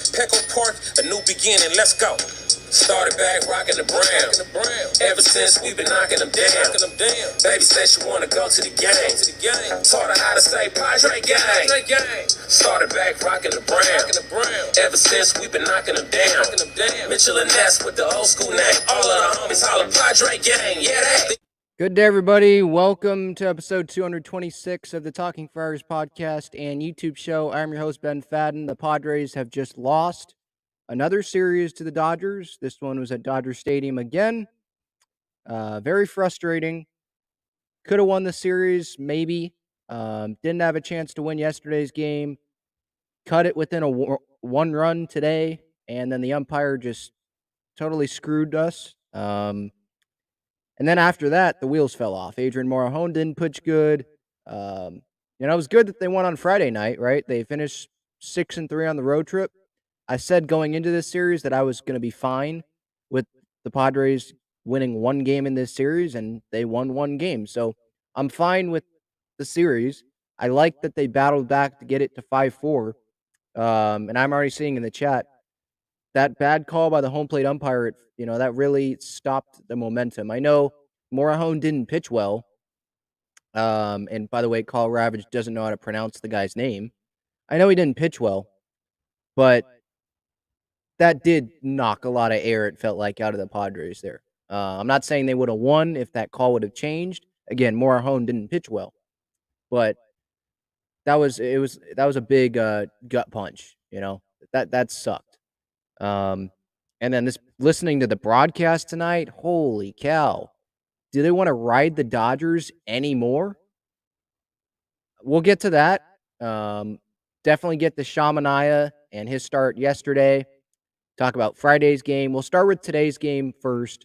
Petco Park, a new beginning, let's go. Started back rocking the brown. Ever since we've been knocking them down. Baby said she wanna go to the game. Taught her how to say Padres gang. Started back rocking the brown. Ever since we've been knocking them down. Mitchell and Ness with the old school name. All of the homies holler Padre gang. Yeah, that. Good day, everybody. Welcome to episode 226 of the Talking Friars podcast and YouTube show. I'm your host, Ben Fadden. The Padres have just lost another series to the Dodgers. This one was at Dodger Stadium again. Very frustrating. Could have won the series, maybe. Didn't have a chance to win yesterday's game. Cut it within a one run today, and then the umpire just totally screwed us. And then after that, the wheels fell off. Adrian Morejon didn't pitch good. It was good that they won on Friday night, right? They finished 6-3 on the road trip. I said going into this series that I was going to be fine with the Padres winning one game in this series, and they won one game. So I'm fine with the series. I like that they battled back to get it to 5-4. And I'm already seeing in the chat that bad call by the home plate umpire, that really stopped the momentum. I know Morejon didn't pitch well. And by the way, Carl Ravage doesn't know how to pronounce the guy's name. I know he didn't pitch well, but that did knock a lot of air, it felt like, out of the Padres there. I'm not saying they would have won if that call would have changed. Again, Morejon didn't pitch well, but that was a big gut punch. That sucked. And then listening to the broadcast tonight, holy cow. Do they want to ride the Dodgers anymore? We'll get to that. Definitely get to Sean Manaea and his start yesterday. Talk about Friday's game. We'll start with today's game first.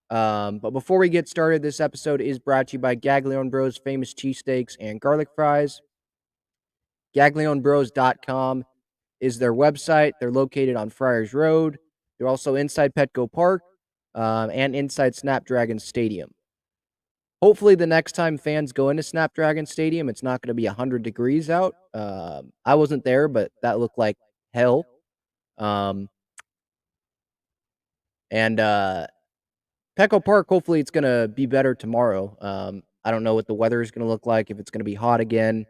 But before we get started, this episode is brought to you by GAGLIONE Bros Famous Cheesesteaks and Garlic Fries. GAGLIONEBros.com is their website. They're located on Friars Road. They're also inside Petco Park and inside Snapdragon Stadium. Hopefully the next time fans go into Snapdragon Stadium, it's not going to be 100 degrees out. I wasn't there, but that looked like hell. And Petco Park, hopefully it's going to be better tomorrow. I don't know what the weather is going to look like, if it's going to be hot again.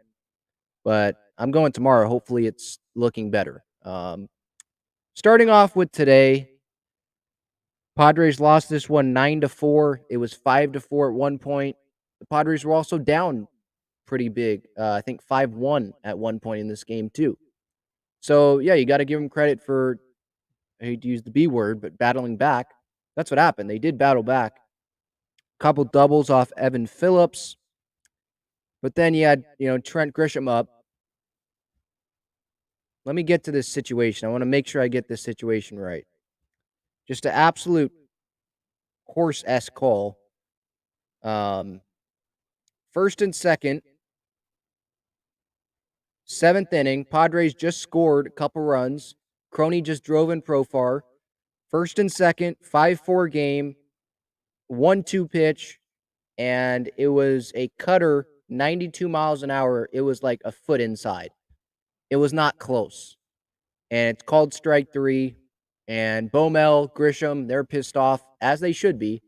But I'm going tomorrow. Hopefully it's looking better. Starting off with today, Padres lost this one 9-4. It was 5-4 at one point. The Padres were also down pretty big. I think 5-1 at one point in this game too. So yeah, you got to give them credit for, I hate to use the B word, but battling back. That's what happened. They did battle back. A couple doubles off Evan Phillips. But then you had, Trent Grisham up. Let me get to this situation. I want to make sure I get this situation right. Just an absolute horse-esque call. First and second, 7th inning. Padres just scored a couple runs. Crony just drove in Profar. First and second, 5-4 game, 1-2 pitch, and it was a cutter, 92 miles an hour. It was like a foot inside. It was not close. And it's called strike 3. And Bomel, Grisham, they're pissed off, as they should be.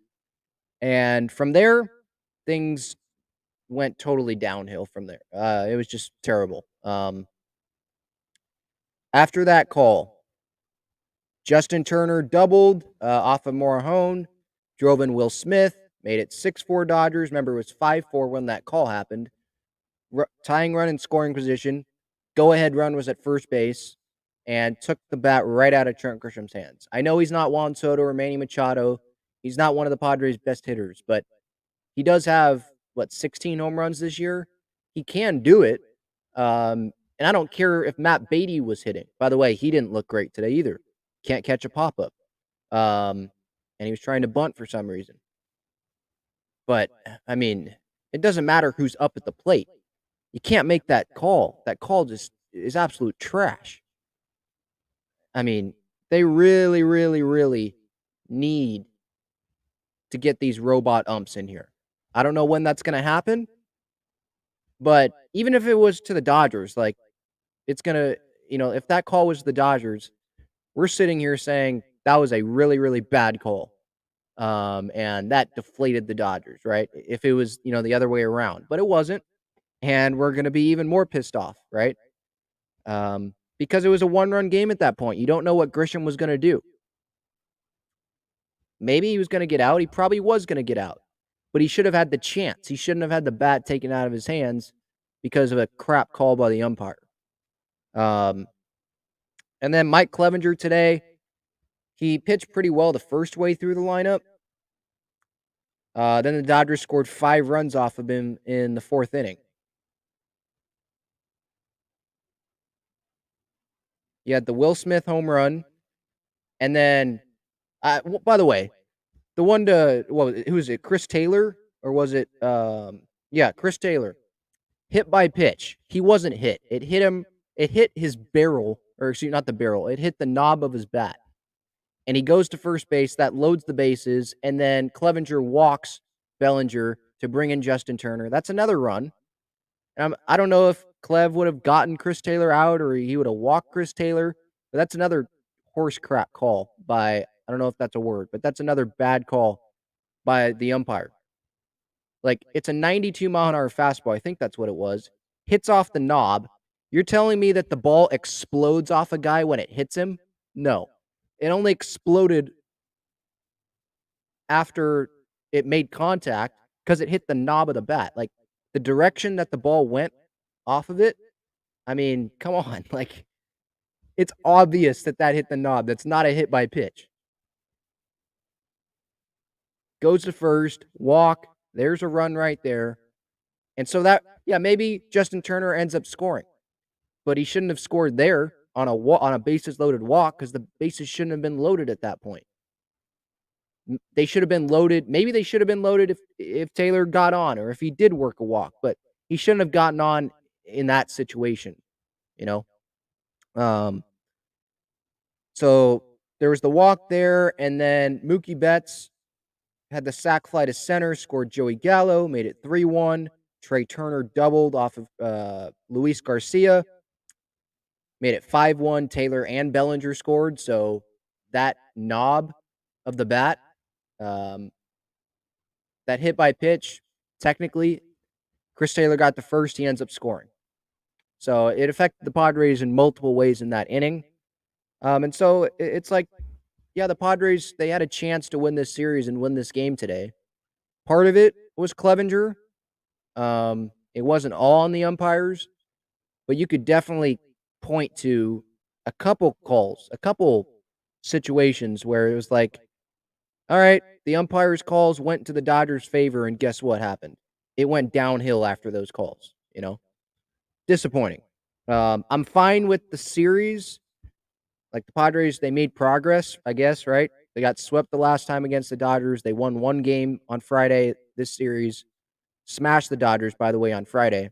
And from there, things went totally downhill from there. It was just terrible. After that call, Justin Turner doubled off of Morejon, drove in Will Smith, made it 6-4 Dodgers. Remember, it was 5-4 when that call happened. Tying run in scoring position. Go-ahead run was at first base and took the bat right out of Trent Grisham's hands. I know he's not Juan Soto or Manny Machado. He's not one of the Padres' best hitters, but he does have, 16 home runs this year? He can do it. And I don't care if Matt Beatty was hitting. By the way, he didn't look great today either. Can't catch a pop-up. And he was trying to bunt for some reason. But, it doesn't matter who's up at the plate. You can't make that call. That call just is absolute trash. They really, really, really need to get these robot umps in here. I don't know when that's going to happen, but even if it was to the Dodgers, it's going to, if that call was the Dodgers, we're sitting here saying that was a really, really bad call. And that deflated the Dodgers, right? If it was, the other way around, but it wasn't. And we're going to be even more pissed off, right? Because it was a 1-run game at that point. You don't know what Grisham was going to do. Maybe he was going to get out. He probably was going to get out, but he should have had the chance. He shouldn't have had the bat taken out of his hands because of a crap call by the umpire. And then Mike Clevenger today, he pitched pretty well the first way through the lineup. Then the Dodgers scored 5 runs off of him in the 4th inning. You had the Will Smith home run, and then, by the way, the one to who was it? Chris Taylor, or was it? Chris Taylor, hit by pitch. He wasn't hit. It hit him. It hit his barrel, or excuse me, not the barrel. It hit the knob of his bat, and he goes to first base. That loads the bases, and then Clevenger walks Bellinger to bring in Justin Turner. That's another run. I don't know if Clev would have gotten Chris Taylor out or he would have walked Chris Taylor, but that's another horse crap call by, I don't know if that's a word, but that's another bad call by the umpire. Like, it's a 92-mile-an-hour fastball. I think that's what it was. Hits off the knob. You're telling me that the ball explodes off a guy when it hits him? No. It only exploded after it made contact because it hit the knob of the bat. Like, the direction that the ball went off of it, I mean, come on. Like, it's obvious that hit the knob. That's not a hit by pitch. Goes to first, walk. There's a run right there. And so maybe Justin Turner ends up scoring. But he shouldn't have scored there on a bases loaded walk because the bases shouldn't have been loaded at that point. They should have been loaded. Maybe they should have been loaded if Taylor got on or if he did work a walk, but he shouldn't have gotten on in that situation, So there was the walk there, and then Mookie Betts had the sac fly to center, scored Joey Gallo, made it 3-1. Trey Turner doubled off of Luis Garcia, made it 5-1. Taylor and Bellinger scored, so that knob of the bat, that hit by pitch, technically, Chris Taylor got the first. He ends up scoring. So it affected the Padres in multiple ways in that inning. And so it's like, yeah, the Padres, they had a chance to win this series and win this game today. Part of it was Clevenger. It wasn't all on the umpires, but you could definitely point to a couple calls, a couple situations where it was like, all right, the umpires' calls went to the Dodgers' favor, and guess what happened? It went downhill after those calls, Disappointing. I'm fine with the series. Like, the Padres, they made progress, I guess, right? They got swept the last time against the Dodgers. They won 1 game on Friday this series. Smashed the Dodgers, by the way, on Friday.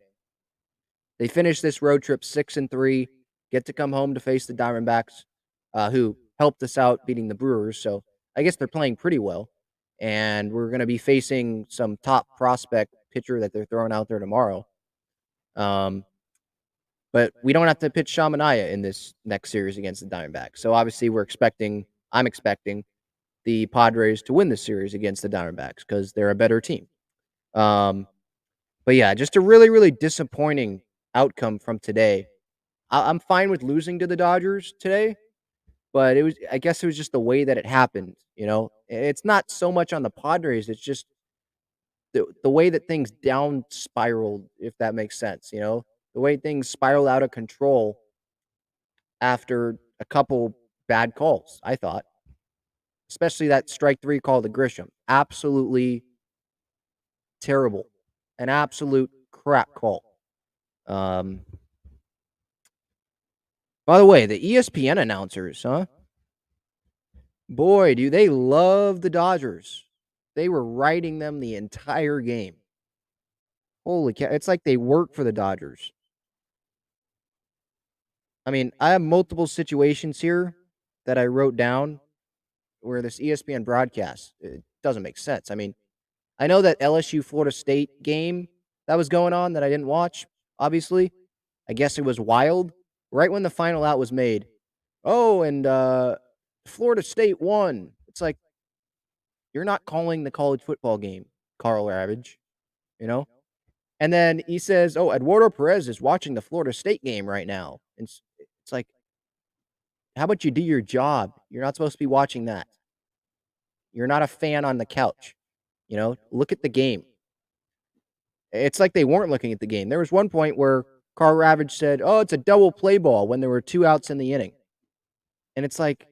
They finished this road trip 6-3, get to come home to face the Diamondbacks, who helped us out beating the Brewers. So I guess they're playing pretty well. And we're going to be facing some top prospect pitcher that they're throwing out there tomorrow. But we don't have to pitch Sean Manaea in this next series against the Diamondbacks. So obviously I'm expecting the Padres to win this series against the Diamondbacks because they're a better team. But yeah, just a really, really disappointing outcome from today. I'm fine with losing to the Dodgers today, but I guess it was just the way that it happened. It's not so much on the Padres. It's just the way that things down spiraled, if that makes sense. The way things spiraled out of control after a couple bad calls, I thought. Especially that strike 3 call to Grisham. Absolutely terrible. An absolute crap call. By the way, the ESPN announcers, boy, do they love the Dodgers. They were riding them the entire game. Holy cow. It's like they work for the Dodgers. I mean, I have multiple situations here that I wrote down where this ESPN broadcast, it doesn't make sense. I mean, I know that LSU Florida State game that was going on that I didn't watch, obviously. I guess it was wild. Right when the final out was made, Oh, and Florida State won. It's like, you're not calling the college football game, Carl Ravage, you know? And then he says, "Oh, Eduardo Perez is watching the Florida State game right now." And it's like, how about you do your job? You're not supposed to be watching that. You're not a fan on the couch. Look at the game. It's like they weren't looking at the game. There was one point where Carl Ravage said, "Oh, it's a double play ball," when there were 2 outs in the inning. And it's like,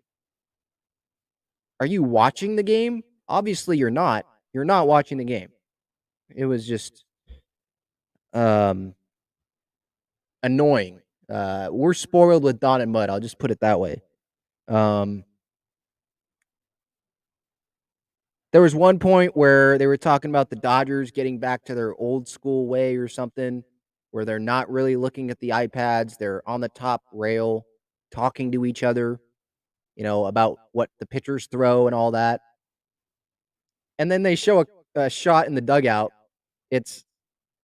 are you watching the game? Obviously you're not. You're not watching the game. It was just um annoying. We're spoiled with Don and Mud, I'll just put it that way. Um There was one point where they were talking about the Dodgers getting back to their old school way or something, where they're not really looking at the iPads. They're on the top rail talking to each other, about what the pitchers throw and all that. And then they show a shot in the dugout. It's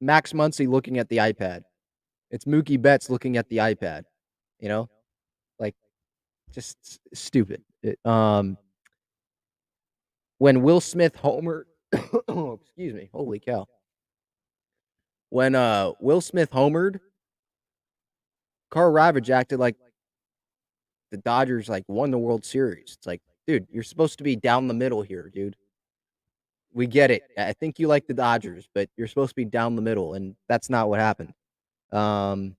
Max Muncy looking at the iPad. It's Mookie Betts looking at the iPad, you know? Like, just stupid. When Will Smith homered, excuse me, holy cow. When Will Smith homered, Carl Ravage acted like the Dodgers like won the World Series. It's like, dude, you're supposed to be down the middle here, dude. We get it. I think you like the Dodgers, but you're supposed to be down the middle, and that's not what happened. Um,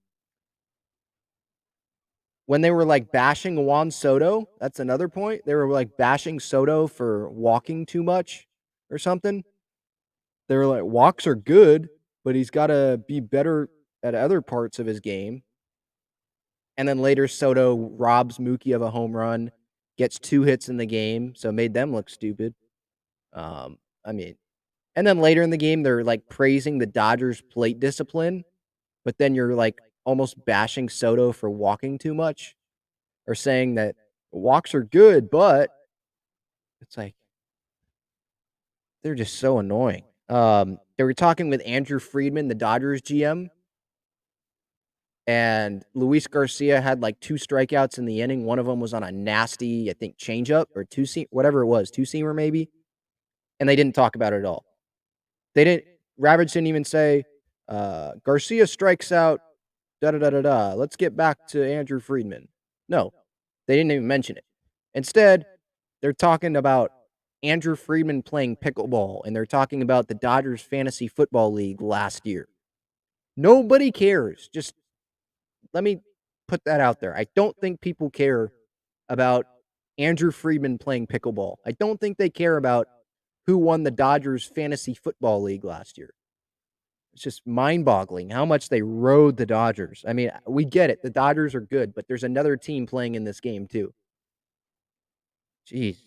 when they were like bashing Juan Soto, that's another point. They were like bashing Soto for walking too much or something. They were like, walks are good, but he's got to be better at other parts of his game. And then later, Soto robs Mookie of a home run, gets 2 hits in the game, so made them look stupid. I mean, and then later in the game, they're like praising the Dodgers' plate discipline, but then you're like almost bashing Soto for walking too much, or saying that walks are good, but it's like, they're just so annoying. They were talking with Andrew Friedman, the Dodgers GM, and Luis Garcia had like 2 strikeouts in the inning. One of them was on a nasty, I think, changeup or two-seam, whatever it was, two-seamer maybe, and they didn't talk about it at all. They didn't. Ravage didn't even say, Garcia strikes out, da da da da da. Let's get back to Andrew Friedman. No, they didn't even mention it. Instead, they're talking about Andrew Friedman playing pickleball, and they're talking about the Dodgers Fantasy Football League last year. Nobody cares. Just let me put that out there. I don't think people care about Andrew Friedman playing pickleball. I don't think they care about who won the Dodgers Fantasy Football League last year. It's just mind-boggling how much they rode the Dodgers. I mean, we get it. The Dodgers are good, but there's another team playing in this game too. Jeez.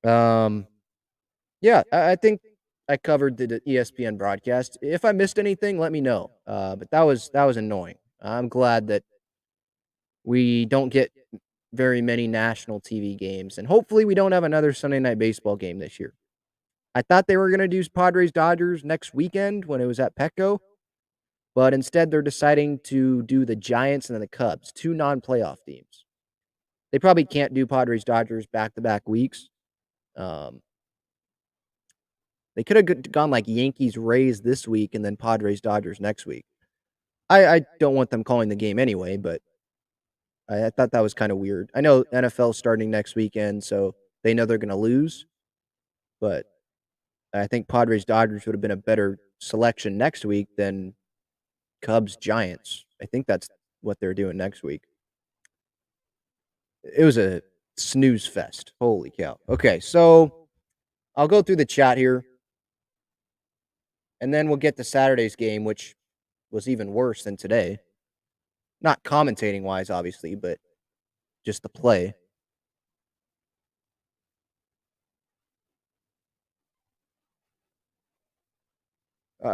Yeah, I think I covered the ESPN broadcast. If I missed anything, let me know. But that was annoying. I'm glad that we don't get very many national TV games, and hopefully we don't have another Sunday night baseball game this year. I thought they were going to do Padres Dodgers next weekend when it was at Petco, but instead they're deciding to do the Giants and the Cubs, 2 non-playoff teams. They probably can't do Padres Dodgers back-to-back weeks. They could have gone like Yankees Rays this week and then Padres Dodgers next week. I don't want them calling the game anyway, but I thought that was kind of weird. I know NFL starting next weekend, so they know they're going to lose, but I think Padres Dodgers would have been a better selection next week than Cubs Giants. I think that's what they're doing next week. It was a snooze fest. Holy cow. Okay, so I'll go through the chat here, and then we'll get to Saturday's game, which was even worse than today. Not commentating wise, obviously, but just the play.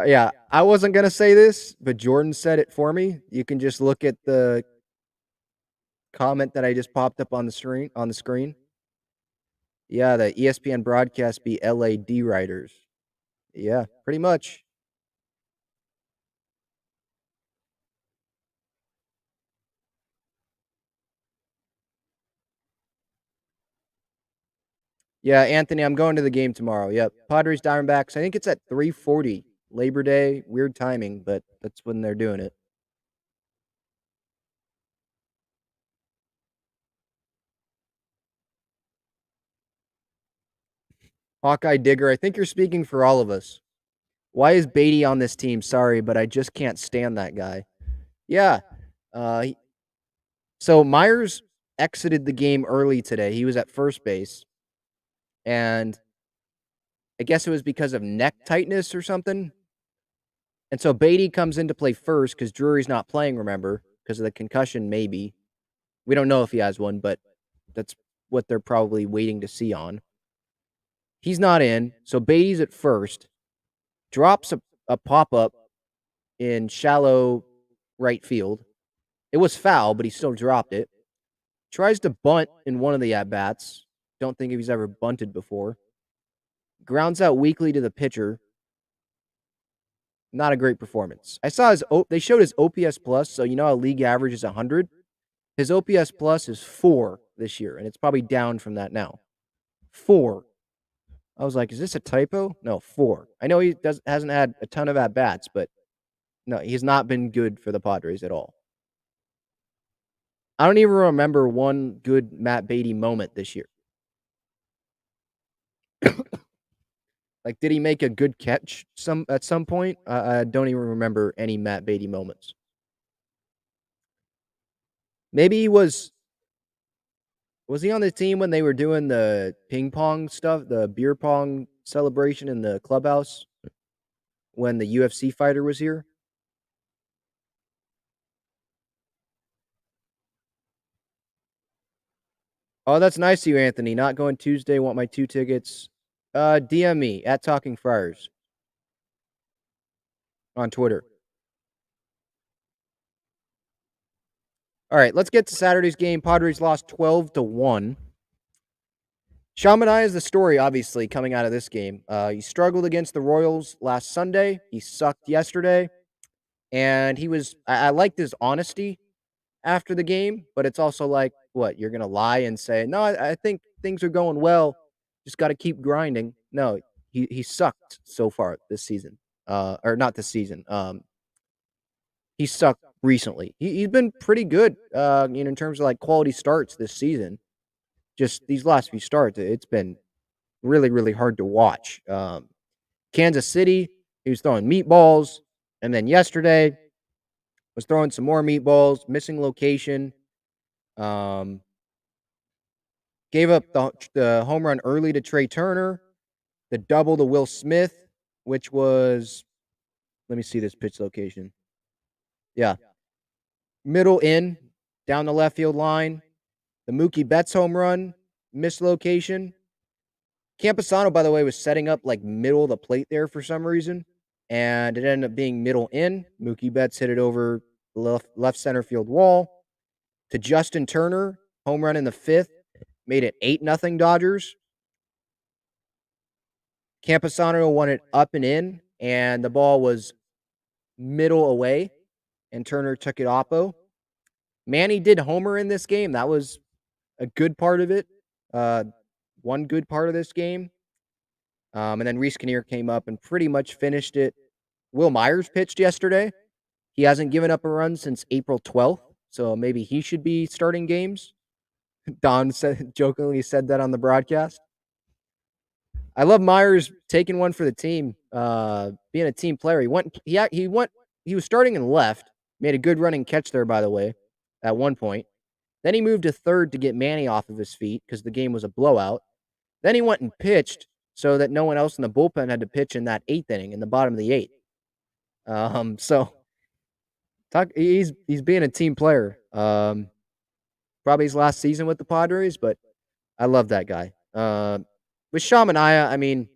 Yeah, I wasn't gonna say this, but Jordan said it for me. You can just look at the comment that I just popped up on the screen. Yeah, the ESPN broadcast be LAD writers. Yeah, pretty much. Yeah, Anthony, I'm going to the game tomorrow. Yep. Padres Diamondbacks. I think it's at 3:40. Labor Day. Weird timing, but that's when they're doing it. Hawkeye Digger, I think you're speaking for all of us. Why is Beatty on this team? Sorry, but I just can't stand that guy. Yeah. Uh, so Myers exited the game early today. He was at first base, and I guess it was because of neck tightness or something. And so Beatty comes in to play first because Drury's not playing, remember, because of the concussion, maybe. We don't know if he has one, but that's what they're probably waiting to see on. He's not in, so Beatty's at first, drops a pop up in shallow right field. It was foul, but he still dropped it. Tries to bunt in one of the at bats. Don't think he's ever bunted before. Grounds out weakly to the pitcher. Not a great performance. I saw they showed his OPS plus, so you know how league average is 100. His OPS plus is 4 this year, and it's probably down from that now. 4. I was like, is this a typo? No, 4. I know he hasn't had a ton of at bats, but no, he's not been good for the Padres at all. I don't even remember one good Matt Beatty moment this year. Like, did he make a good catch at some point? I don't even remember any Matt Beatty moments. Maybe he was he on the team when they were doing the ping pong stuff, the beer pong celebration in the clubhouse when the UFC fighter was here? Oh, that's nice of you, Anthony. Not going Tuesday. Want my 2 tickets. DM me at Talking Friars on Twitter. All right, let's get to Saturday's game. Padres lost 12-1. Sean Manaea is the story, obviously, coming out of this game. He struggled against the Royals last Sunday. He sucked yesterday. And he was I liked his honesty after the game, but it's also like, what, you're gonna lie and say, no, I think things are going well. Just gotta keep grinding. No, he sucked so far this season. Or not this season. He sucked recently. He's been pretty good, in terms of like quality starts this season. Just these last few starts, it's been really, really hard to watch. Kansas City, he was throwing meatballs, and then yesterday was throwing some more meatballs, missing location. Um, Gave up the home run early to Trey Turner, the double to Will Smith, which was, let me see this pitch location. Yeah, middle in, down the left field line. The Mookie Betts home run, missed location. Camposano, by the way, was setting up like middle of the plate there for some reason, and it ended up being middle in. Mookie Betts hit it over the left center field wall to Justin Turner, home run in the 5th, made it 8-0 Dodgers. Camposano won it up and in, and the ball was middle away, and Turner took it oppo. Manny did homer in this game. That was a good part of it. One good part of this game. And then Reese Kinnear came up and pretty much finished it. Will Myers pitched yesterday. He hasn't given up a run since April 12th, so maybe he should be starting games. Don jokingly said that on the broadcast. I love Myers taking one for the team, being a team player. He was starting in left, made a good running catch there, by the way, at one point. Then he moved to third to get Manny off of his feet because the game was a blowout. Then he went and pitched so that no one else in the bullpen had to pitch in that 8th inning, in the bottom of the 8th. He's being a team player. Probably his last season with the Padres, but I love that guy. With Sean Manaea, I mean,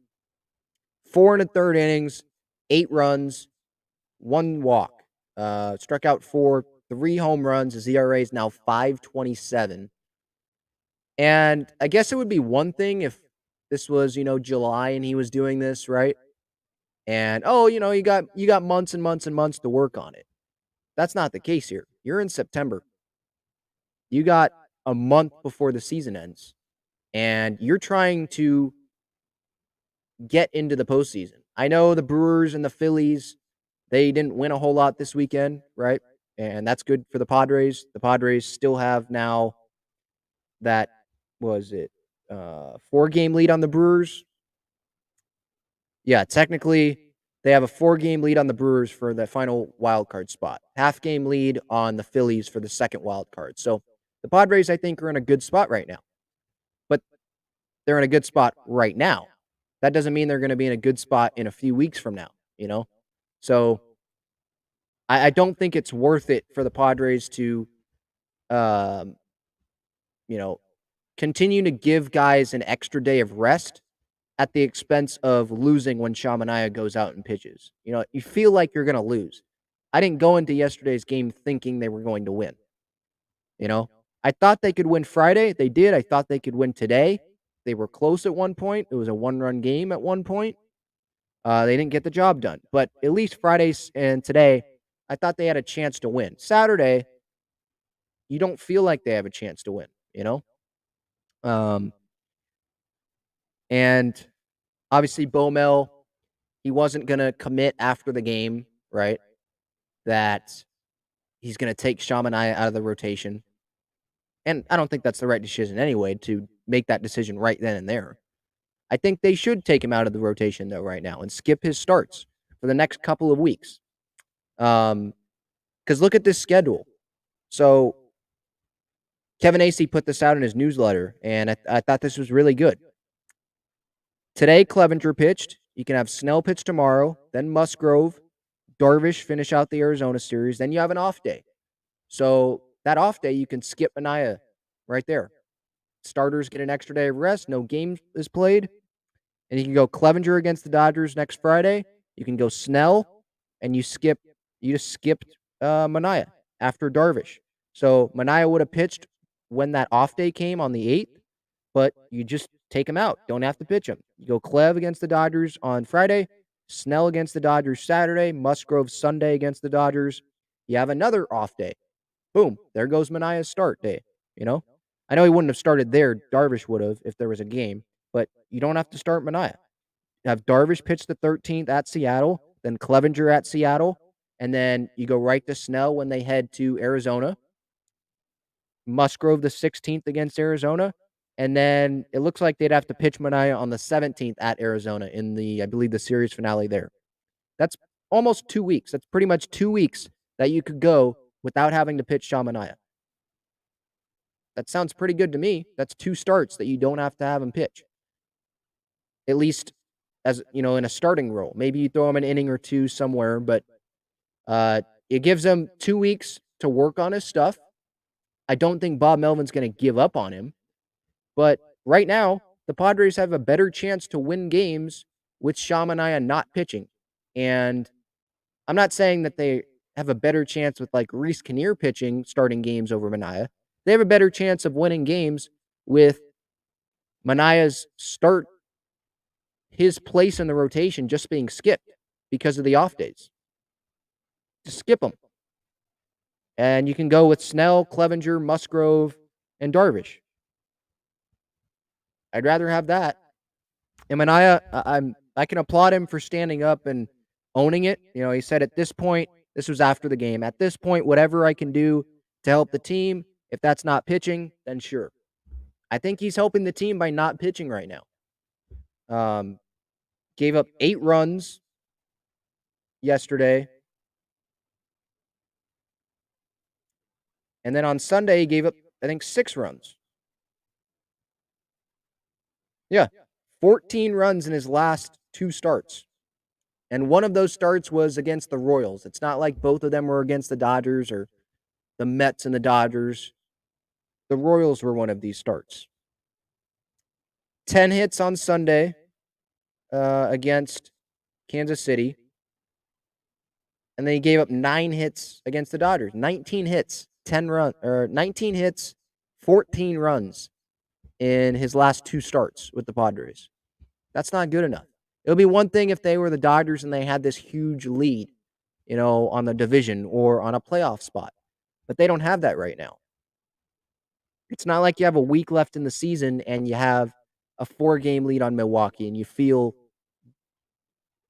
4 1/3 innings, 8 runs, 1 walk. Struck out 4, 3 home runs. His ERA is now 5.27. And I guess it would be one thing if this was, July and he was doing this, right? And you got months and months and months to work on it. That's not the case here. You're in September. You got a month before the season ends. and you're trying to get into the postseason. I know the Brewers and the Phillies, they didn't win a whole lot this weekend, right? And that's good for the Padres. The Padres still have now that, was it, 4-game lead on the Brewers? Yeah, technically, they have a 4-game lead on the Brewers for the final wild card spot. Half-game lead on the Phillies for the second wild card. So the Padres, I think, are in a good spot right now. But they're in a good spot right now. That doesn't mean they're going to be in a good spot in a few weeks from now, you know? So I don't think it's worth it for the Padres to, um, you know, continue to give guys an extra day of rest at the expense of losing when Sean Manaea goes out and pitches. You know, you feel like you're going to lose. I didn't go into yesterday's game thinking they were going to win. You know, I thought they could win Friday. They did. I thought they could win today. They were close at one point. It was a 1-run game at one point. They didn't get the job done. But at least Friday and today, I thought they had a chance to win. Saturday, you don't feel like they have a chance to win, you know? And obviously, Bomel, he wasn't going to commit after the game, right? That he's going to take Sean Manaea out of the rotation. And I don't think that's the right decision anyway, to make that decision right then and there. I think they should take him out of the rotation, though, right now and skip his starts for the next couple of weeks. Because look at this schedule. So Kevin Acee put this out in his newsletter, and I thought this was really good. Today, Clevenger pitched. You can have Snell pitch tomorrow, then Musgrove, Darvish finish out the Arizona series. Then you have an off day. So that off day, you can skip Manaea right there. Starters get an extra day of rest. No game is played. And you can go Clevenger against the Dodgers next Friday. You can go Snell, and you just skipped Manaea after Darvish. So Manaea would have pitched when that off day came on the 8th, but you just take him out. Don't have to pitch him. You go Clev against the Dodgers on Friday, Snell against the Dodgers Saturday, Musgrove Sunday against the Dodgers. You have another off day. Boom, there goes Manaea's start day, you know? I know he wouldn't have started there. Darvish would have if there was a game, but you don't have to start Manaea. You have Darvish pitch the 13th at Seattle, then Clevenger at Seattle, and then you go right to Snell when they head to Arizona. Musgrove the 16th against Arizona, and then it looks like they'd have to pitch Manaea on the 17th at Arizona in the, I believe, the series finale there. That's almost 2 weeks. That's pretty much 2 weeks that you could go without having to pitch Sean Manaea. That sounds pretty good to me. That's 2 starts that you don't have to have him pitch. At least, as you know, in a starting role. Maybe you throw him an inning or two somewhere, but it gives him 2 weeks to work on his stuff. I don't think Bob Melvin's going to give up on him. But right now, the Padres have a better chance to win games with Sean Manaea not pitching. And I'm not saying that they have a better chance with like Reese Kinnear pitching, starting games over Manaea. They have a better chance of winning games with Manaea's start, his place in the rotation just being skipped because of the off days. Just skip them. And you can go with Snell, Clevenger, Musgrove, and Darvish. I'd rather have that. And Manaea, I can applaud him for standing up and owning it. You know, he said at this point, this was after the game, at this point, whatever I can do to help the team, if that's not pitching, then sure. I think he's helping the team by not pitching right now. Gave up 8 runs yesterday. And then on Sunday, he gave up, I think, 6 runs. Yeah, 14 runs in his last 2 starts. And one of those starts was against the Royals. It's not like both of them were against the Dodgers or the Mets and the Dodgers. The Royals were one of these starts. 10 hits on Sunday against Kansas City. And then he gave up 9 hits against the Dodgers. 19 hits, 19 hits, 14 runs in his last 2 starts with the Padres. That's not good enough. It would be one thing if they were the Dodgers and they had this huge lead, you know, on the division or on a playoff spot. But they don't have that right now. It's not like you have a week left in the season and you have a 4-game lead on Milwaukee and you feel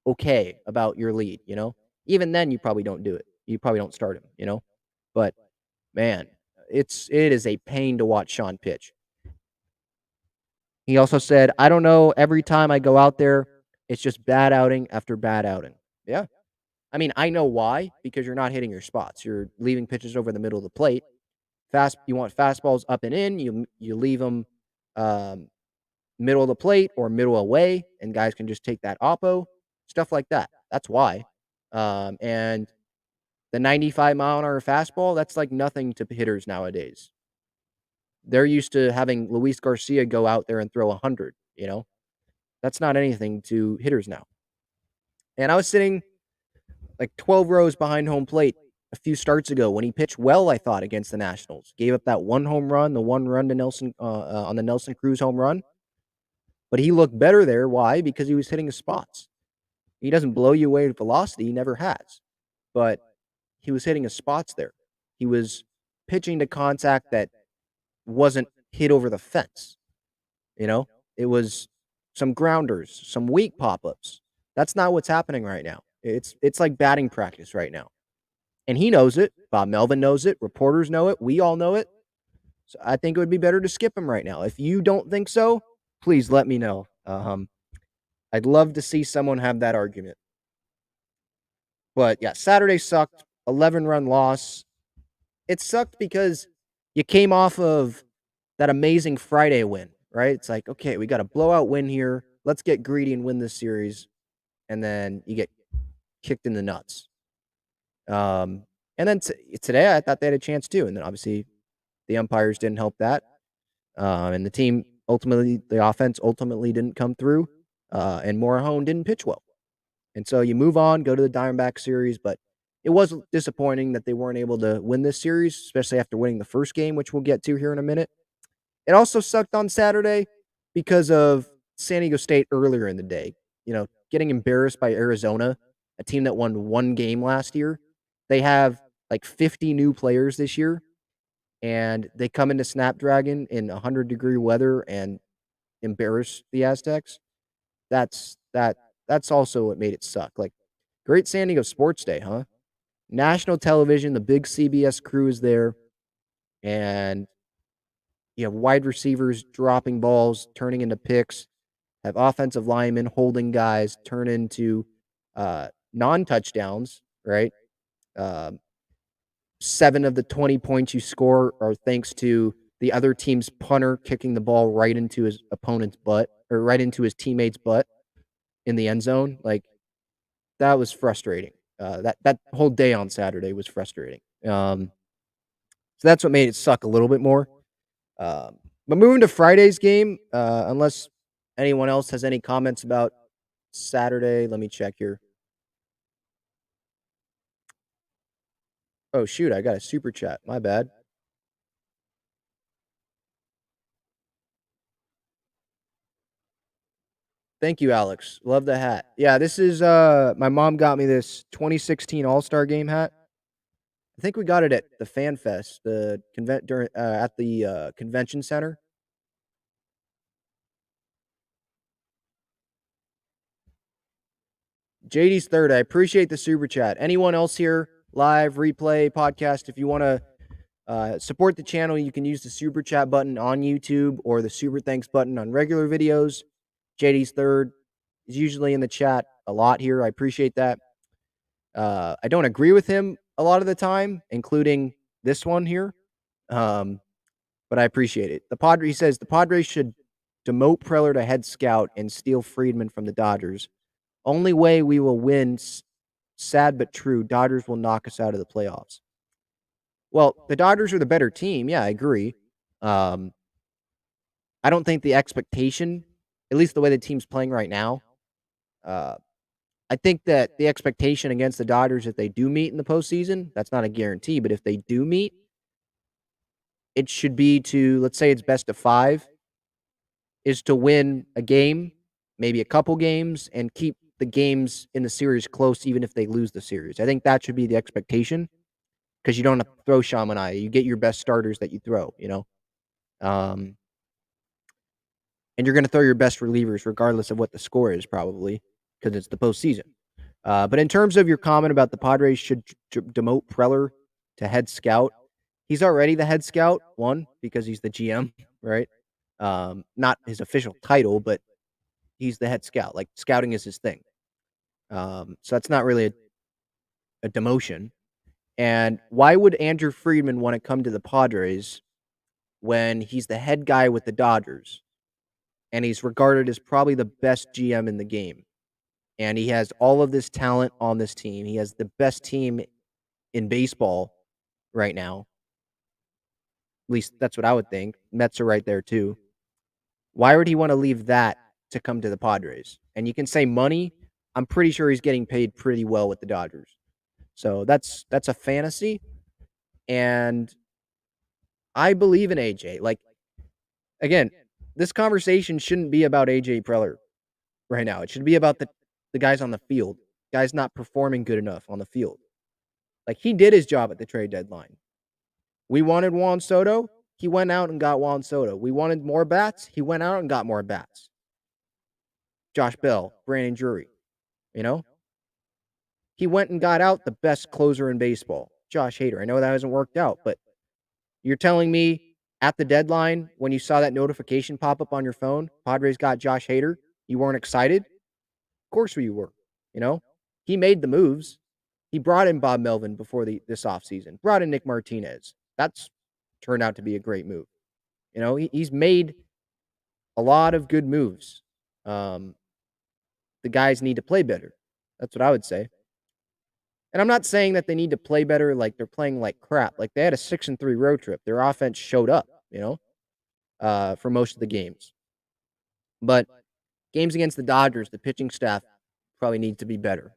okay about your lead, you know? Even then, you probably don't do it. You probably don't start him, you know? But man, it is a pain to watch Sean pitch. He also said, "I don't know, every time I go out there, it's just bad outing after bad outing." Yeah. I mean, I know why, because you're not hitting your spots. You're leaving pitches over the middle of the plate. You want fastballs up and in, you leave them um, middle of the plate or middle away, and guys can just take that oppo, stuff like that. That's why. And the 95-mile-an-hour fastball, that's like nothing to hitters nowadays. They're used to having Luis Garcia go out there and throw 100, you know? That's not anything to hitters now. And I was sitting like 12 rows behind home plate a few starts ago when he pitched well, I thought, against the Nationals. Gave up that one home run, the one run to Nelson on the Nelson Cruz home run. But he looked better there. Why? Because he was hitting his spots. He doesn't blow you away with velocity. He never has. But he was hitting his spots there. He was pitching to contact that wasn't hit over the fence. You know, it was some grounders, some weak pop-ups. That's not what's happening right now. It's like batting practice right now. And he knows it. Bob Melvin knows it. Reporters know it. We all know it. So I think it would be better to skip him right now. If you don't think so, please let me know. I'd love to see someone have that argument. But yeah, Saturday sucked. 11-run loss. It sucked because you came off of that amazing Friday win, right? It's like, okay, we got a blowout win here. Let's get greedy and win this series. And then you get kicked in the nuts. And then today, I thought they had a chance too. And then obviously the umpires didn't help that. And the offense ultimately didn't come through. And Morahone didn't pitch well. And so you move on, go to the Diamondback series. But it was disappointing that they weren't able to win this series, especially after winning the first game, which we'll get to here in a minute. It also sucked on Saturday because of San Diego State earlier in the day. You know, getting embarrassed by Arizona, a team that won one game last year. They have like 50 new players this year, and they come into Snapdragon in 100-degree weather and embarrass the Aztecs. That's also what made it suck. Like, great San Diego Sports Day, huh? National television, the big CBS crew is there, and you have wide receivers dropping balls, turning into picks, have offensive linemen holding guys, turn into non-touchdowns, right? 7 of the 20 points you score are thanks to the other team's punter kicking the ball right into his opponent's butt or right into his teammate's butt in the end zone. Like, that was frustrating. That whole day on Saturday was frustrating. So that's what made it suck a little bit more. But moving to Friday's game, unless anyone else has any comments about Saturday, let me check here. Oh, shoot, I got a super chat. My bad. Thank you, Alex. Love the hat. Yeah, this is my mom got me this 2016 All-Star Game hat. I think we got it at the Fan Fest, the at the convention center. JD's third. I appreciate the super chat. Anyone else here, live, replay, podcast, if you want to support the channel, you can use the super chat button on YouTube or the super thanks button on regular videos. JD's third is usually in the chat a lot here. I appreciate that. I don't agree with him a lot of the time, including this one here. But I appreciate it. He says the Padres should demote Preller to head scout and steal Friedman from the Dodgers. Only way we will win, sad but true, Dodgers will knock us out of the playoffs. Well, the Dodgers are the better team. Yeah, I agree. I don't think the expectation, at least the way the team's playing right now, I think that the expectation against the Dodgers, if they do meet in the postseason, that's not a guarantee, but if they do meet, it should be to, let's say it's best of 5, is to win a game, maybe a couple games, and keep the games in the series close even if they lose the series. I think that should be the expectation because you don't have to throw Sean Manaea. You get your best starters that you throw, you know? And you're going to throw your best relievers regardless of what the score is, probably, because it's the postseason. But in terms of your comment about the Padres should demote Preller to head scout, he's already the head scout, one, because he's the GM, right? Not his official title, but he's the head scout. Like, scouting is his thing. So that's not really a demotion. And why would Andrew Friedman want to come to the Padres when he's the head guy with the Dodgers and he's regarded as probably the best GM in the game? And he has all of this talent on this team. He has the best team in baseball right now. At least that's what I would think. Mets are right there too. Why would he want to leave that to come to the Padres? And you can say money. I'm pretty sure he's getting paid pretty well with the Dodgers. So that's a fantasy. And I believe in AJ. Like, again, this conversation shouldn't be about AJ Preller right now. It should be about the guys on the field. Guys not performing good enough on the field. Like, he did his job at the trade deadline. We wanted Juan Soto. He went out and got Juan Soto. We wanted more bats. He went out and got more bats. Josh Bell, Brandon Drury, you know? He went and got out the best closer in baseball, Josh Hader. I know that hasn't worked out, but you're telling me at the deadline when you saw that notification pop up on your phone, Padres got Josh Hader, you weren't excited? Of course you were, you know? He made the moves. He brought in Bob Melvin before this offseason, brought in Nick Martinez. That's turned out to be a great move. You know, he's made a lot of good moves. The guys need to play better. That's what I would say. And I'm not saying that they need to play better like they're playing like crap. Like, they had a 6-3 road trip. Their offense showed up, you know, for most of the games. But games against the Dodgers, the pitching staff probably needs to be better.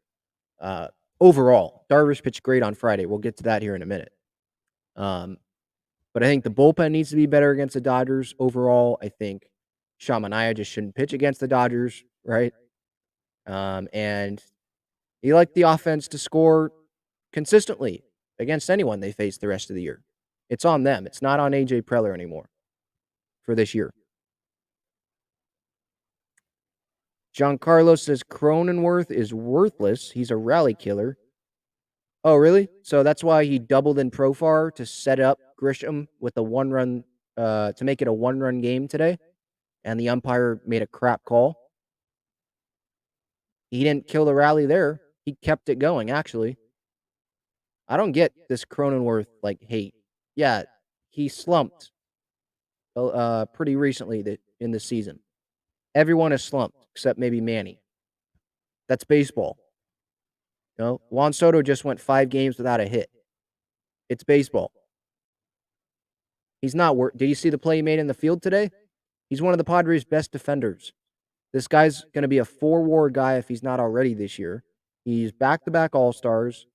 Overall, Darvish pitched great on Friday. We'll get to that here in a minute. But I think the bullpen needs to be better against the Dodgers. Overall, I think Sean Manaea just shouldn't pitch against the Dodgers, right? And you like the offense to score consistently against anyone they face the rest of the year. It's on them. It's not on AJ Preller anymore for this year. Giancarlo says Cronenworth is worthless. He's a rally killer. Oh, really? So that's why he doubled in Profar to set up Grisham with a one-run, to make it a one-run game today, and the umpire made a crap call. He didn't kill the rally there. He kept it going, actually. I don't get this Cronenworth, like, hate. Yeah, he slumped pretty recently in the season. Everyone has slumped, except maybe Manny. That's baseball. You know, Juan Soto just went 5 games without a hit. It's baseball. He's not Did you see the play he made in the field today? He's one of the Padres' best defenders. This guy's going to be a 4-WAR guy if he's not already this year. He's back-to-back All-Stars.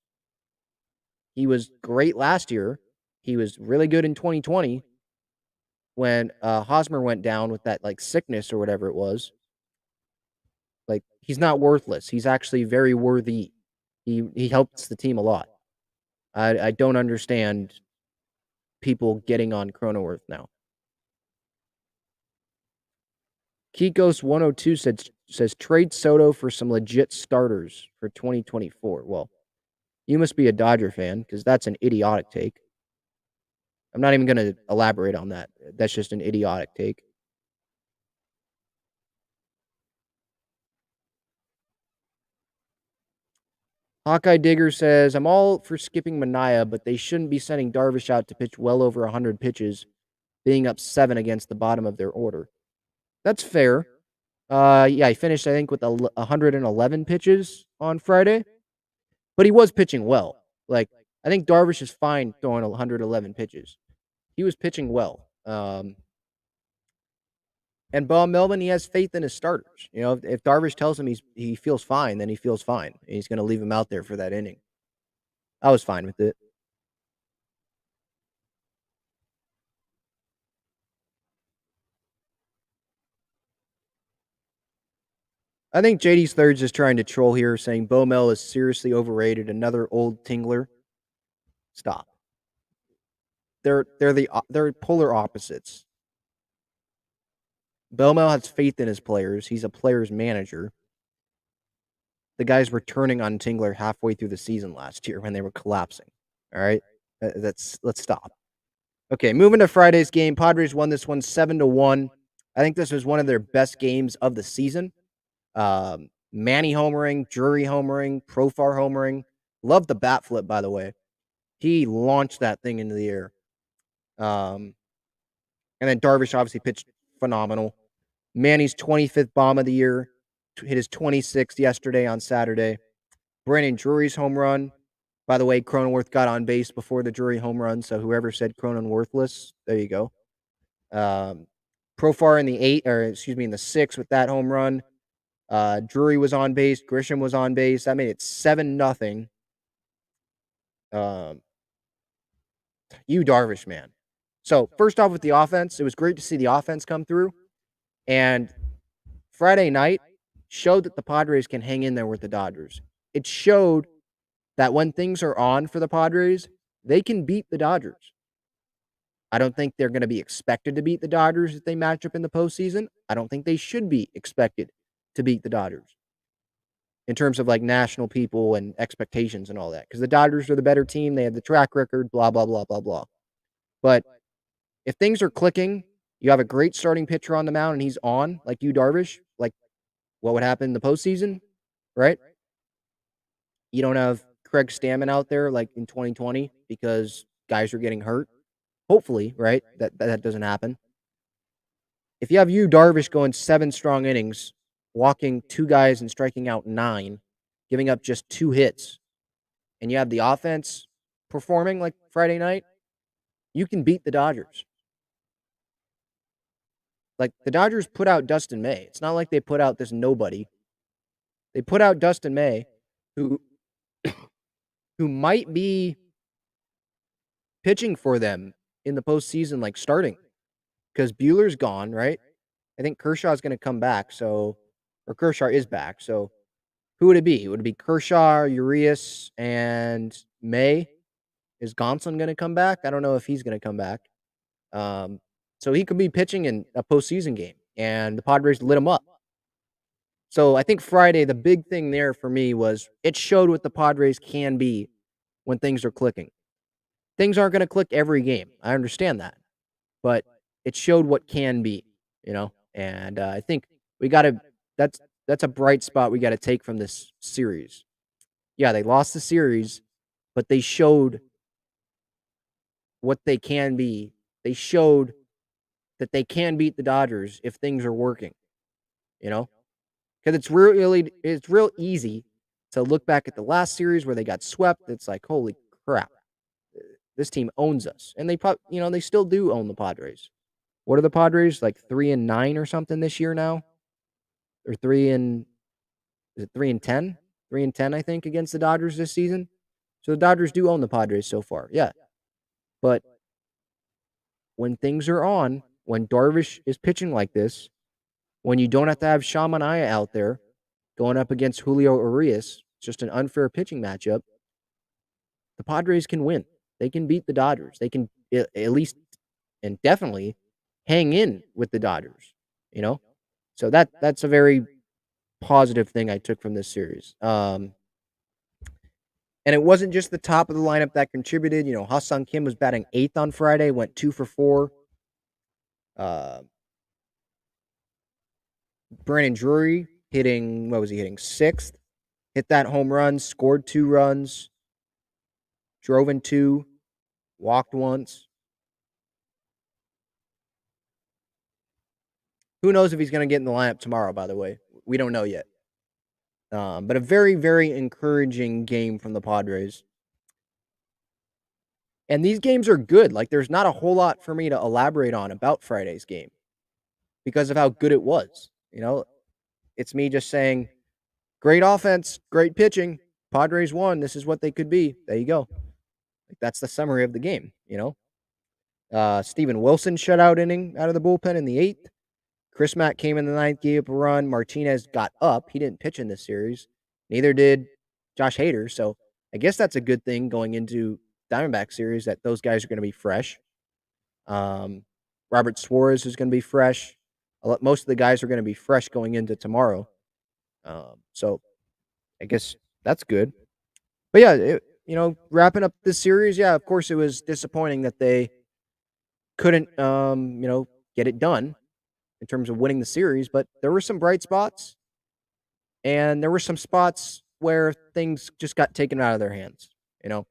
He was great last year. He was really good in 2020 when Hosmer went down with that, like, sickness or whatever it was. Like, he's not worthless. He's actually very worthy. He helps the team a lot. I don't understand people getting on Cronenworth now. Kikos 102 says trade Soto for some legit starters for 2024. Well, you must be a Dodger fan because that's an idiotic take. I'm not even going to elaborate on that. That's just an idiotic take. Hawkeye Digger says, I'm all for skipping Manaea, but they shouldn't be sending Darvish out to pitch well over 100 pitches, being up 7 against the bottom of their order. That's fair. Yeah, he finished, I think, with 111 pitches on Friday, but he was pitching well. Like, I think Darvish is fine throwing 111 pitches. He was pitching well. And Bob Melvin, he has faith in his starters. You know, if Darvish tells him he feels fine, then he feels fine. And he's going to leave him out there for that inning. I was fine with it. I think JD's Thirds is trying to troll here, saying Bo Mel is seriously overrated. Another old tingler. Stop. They're polar opposites. Belmel has faith in his players. He's a player's manager. The guy's returning on Tingler halfway through the season last year when they were collapsing. All right, let's stop. Okay, moving to Friday's game. Padres won this one 7-1. I think this was one of their best games of the season. Manny homering, Drury homering, Profar homering. Love the bat flip, by the way. He launched that thing into the air. And then Darvish obviously pitched phenomenal. Manny's 25th bomb of the year. Hit his 26th yesterday on Saturday. Brandon Drury's home run. By the way, Cronenworth got on base before the Drury home run, so whoever said Cronin worthless, there you go. Profar in the 6th with that home run. Drury was on base. Grisham was on base. That made it 7-0. Darvish, man. So first off with the offense, it was great to see the offense come through. And Friday night showed that the Padres can hang in there with the Dodgers. It showed that when things are on for the Padres, they can beat the Dodgers. I don't think they're going to be expected to beat the Dodgers if they match up in the postseason. I don't think they should be expected to beat the Dodgers in terms of like national people and expectations and all that, because the Dodgers are the better team. They have the track record, blah, blah, blah, blah, blah. But if things are clicking, you have a great starting pitcher on the mound and he's on, like Darvish, like what would happen in the postseason, right? You don't have Craig Stammen out there like in 2020 because guys are getting hurt. Hopefully, right? That doesn't happen. If you have Darvish going 7 strong innings, walking 2 guys and striking out 9, giving up just 2 hits, and you have the offense performing like Friday night, you can beat the Dodgers. Like, the Dodgers put out Dustin May. It's not like they put out this nobody. They put out Dustin May, who might be pitching for them in the postseason, like starting, because Buehler's gone, right? I think Kershaw's going to come back, or Kershaw is back. So who would it be? Would it be Kershaw, Urias, and May? Is Gonsolin going to come back? I don't know if he's going to come back. So he could be pitching in a postseason game, and the Padres lit him up. So I think Friday, the big thing there for me was it showed what the Padres can be when things are clicking. Things aren't going to click every game. I understand that. But it showed what can be, and I think we got to – that's a bright spot we got to take from this series. Yeah, they lost the series, but they showed what they can be. They showed that they can beat the Dodgers if things are working, because it's real easy to look back at the last series where they got swept. It's like, holy crap, this team owns us, and they probably, they still do own the Padres. What are the Padres, like 3-9 or something this year now, or 3-10? 3-10, I think, against the Dodgers this season. So the Dodgers do own the Padres so far, yeah. But when things are on, when Darvish is pitching like this, when you don't have to have Sean Manaea out there going up against Julio Urias, it's just an unfair pitching matchup, the Padres can win. They can beat the Dodgers. They can at least and definitely hang in with the Dodgers, So that's a very positive thing I took from this series. And it wasn't just the top of the lineup that contributed. Ha-Seong Kim was batting 8th on Friday, went 2 for 4. Brandon Drury hitting 6th? Hit that home run, scored 2 runs, drove in 2, walked once. Who knows if he's going to get in the lineup tomorrow, by the way. We don't know yet. But a very, very encouraging game from the Padres. And these games are good. Like, there's not a whole lot for me to elaborate on about Friday's game because of how good it was. It's me just saying, great offense, great pitching. Padres won. This is what they could be. There you go. Like, that's the summary of the game, Steven Wilson shutout inning out of the bullpen in the 8th. Chris Mack came in the 9th, gave up a run. Martinez got up. He didn't pitch in this series. Neither did Josh Hader. So I guess that's a good thing going into Diamondback series, that those guys are going to be fresh. Robert Suarez is going to be fresh. most of the guys are going to be fresh going into tomorrow. So I guess that's good. But yeah, wrapping up this series, yeah, of course it was disappointing that they couldn't, get it done in terms of winning the series, but there were some bright spots and there were some spots where things just got taken out of their hands, you know,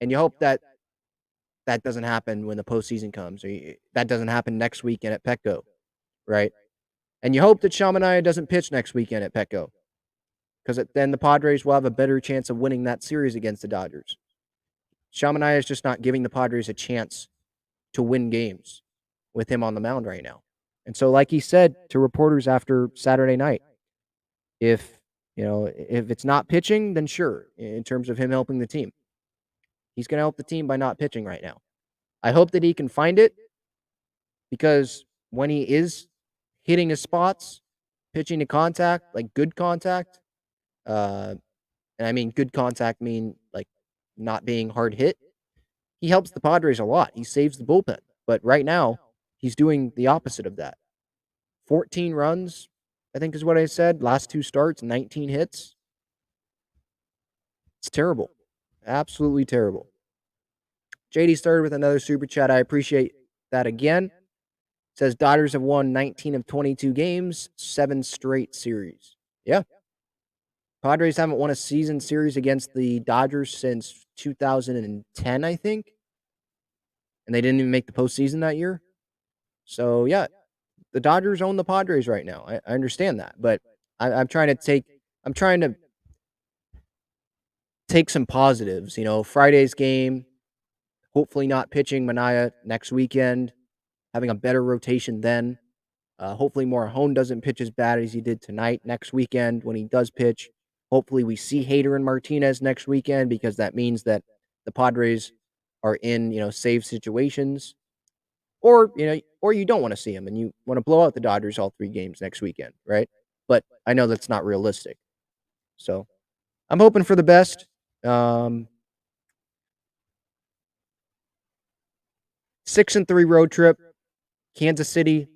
and you hope that that doesn't happen when the postseason comes, or that doesn't happen next weekend at Petco, right? And you hope that Sean Manaea doesn't pitch next weekend at Petco, because then the Padres will have a better chance of winning that series against the Dodgers. Sean Manaea is just not giving the Padres a chance to win games with him on the mound right now. And so, like he said to reporters after Saturday night, if if it's not pitching, then sure, in terms of him helping the team, he's going to help the team by not pitching right now. I hope that he can find it, because when he is hitting his spots, pitching to contact, like good contact, and I mean good contact mean like not being hard hit, he helps the Padres a lot. He saves the bullpen. But right now, he's doing the opposite of that. 14 runs, I think is what I said. Last 2 starts, 19 hits. It's terrible. Absolutely terrible. JD started with another super chat. I appreciate that again. Says Dodgers have won 19 of 22 games, 7 straight series. Yeah. Padres haven't won a season series against the Dodgers since 2010, I think. And they didn't even make the postseason that year. So, yeah, the Dodgers own the Padres right now. I understand that. But I'm trying to take some positives. Friday's game, hopefully not pitching Manaea next weekend, having a better rotation then. Hopefully Morejon doesn't pitch as bad as he did tonight. Next weekend when he does pitch, hopefully we see Hader and Martinez next weekend, because that means that the Padres are in, save situations. Or you don't want to see them and you want to blow out the Dodgers all 3 games next weekend, right? But I know that's not realistic. So I'm hoping for the best. 6-3 road trip. Kansas City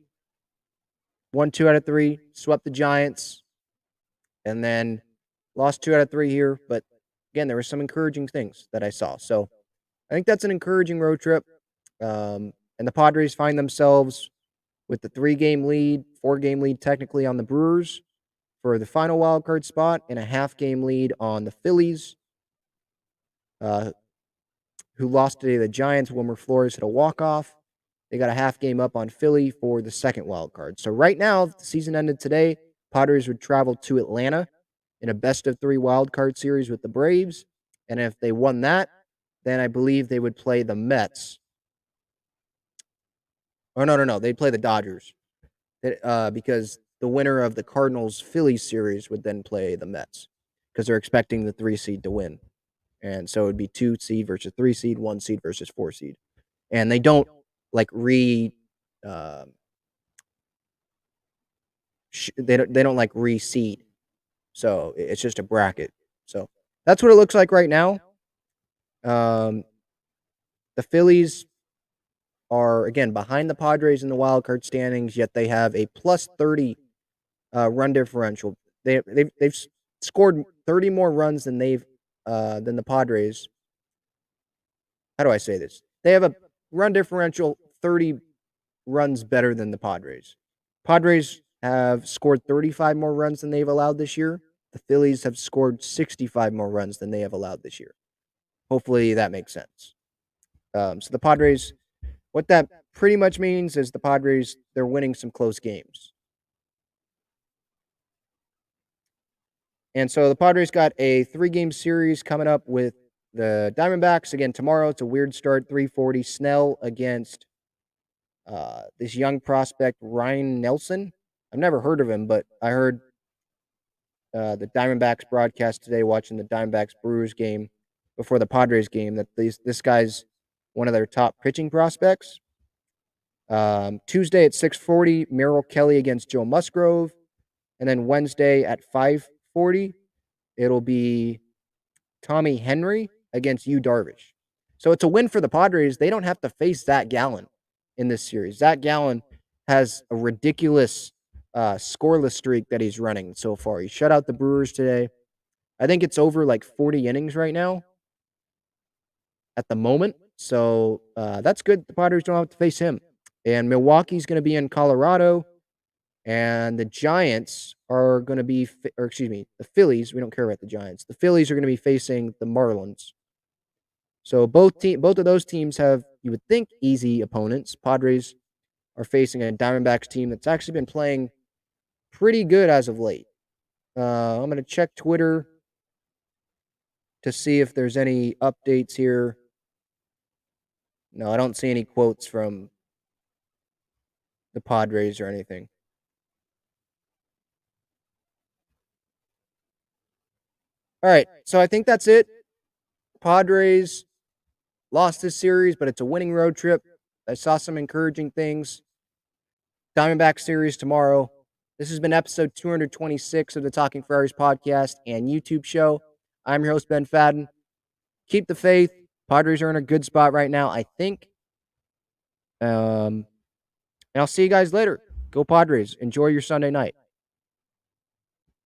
won 2 out of 3, swept the Giants, and then lost 2 out of 3 here. But again, there were some encouraging things that I saw. So I think that's an encouraging road trip. And the Padres find themselves with the 3-game lead, 4-game lead technically on the Brewers for the final wild card spot, and a half-game lead on the Phillies, who lost today to the Giants. Wilmer Flores hit a walk-off. They got a half game up on Philly for the second wild card. So right now, if the season ended today, Padres would travel to Atlanta in a best-of-3 wild card series with the Braves. And if they won that, then I believe they would play the Mets. Oh, no. They'd play the Dodgers. Because the winner of the Cardinals-Phillies series would then play the Mets, because they're expecting the 3 seed to win. And so it would be 2 seed versus 3 seed, 1 seed versus 4 seed. And they don't like they don't like reseed. So it's just a bracket. So that's what it looks like right now. The Phillies are again behind the Padres in the wild card standings, yet they have a plus 30 run differential. They've scored 30 more runs than than the Padres. How do I say this? They have a run differential 30 runs better than the Padres. Padres have scored 35 more runs than they've allowed this year. The Phillies have scored 65 more runs than they have allowed this year. Hopefully that makes sense. So the Padres, what that pretty much means is the Padres, they're winning some close games. And so the Padres got a 3-game series coming up with the Diamondbacks. Again, tomorrow, it's a weird start, 3:40. Snell against this young prospect, Ryan Nelson. I've never heard of him, but I heard the Diamondbacks broadcast today, watching the Diamondbacks Brewers game before the Padres game, that this guy's one of their top pitching prospects. Tuesday at 6:40, Merrill Kelly against Joe Musgrove. And then Wednesday at 5:40, it'll be Tommy Henry against Yu Darvish. So it's a win for the Padres. They don't have to face Zach Gallen in this series. Zach Gallen has a ridiculous scoreless streak that he's running so far. He shut out the Brewers today. I think it's over like 40 innings right now at the moment. So that's good. The Padres don't have to face him. And Milwaukee's going to be in Colorado. And the Giants are going to be, the Phillies. We don't care about the Giants. The Phillies are going to be facing the Marlins. So both of those teams have, you would think, easy opponents. Padres are facing a Diamondbacks team that's actually been playing pretty good as of late. I'm going to check Twitter to see if there's any updates here. No, I don't see any quotes from the Padres or anything. All right, so I think that's it. Padres lost this series, but it's a winning road trip. I saw some encouraging things. Diamondback series tomorrow. This has been episode 226 of the Talking Friars podcast and YouTube show. I'm your host, Ben Fadden. Keep the faith. Padres are in a good spot right now, I think. And I'll see you guys later. Go Padres. Enjoy your Sunday night.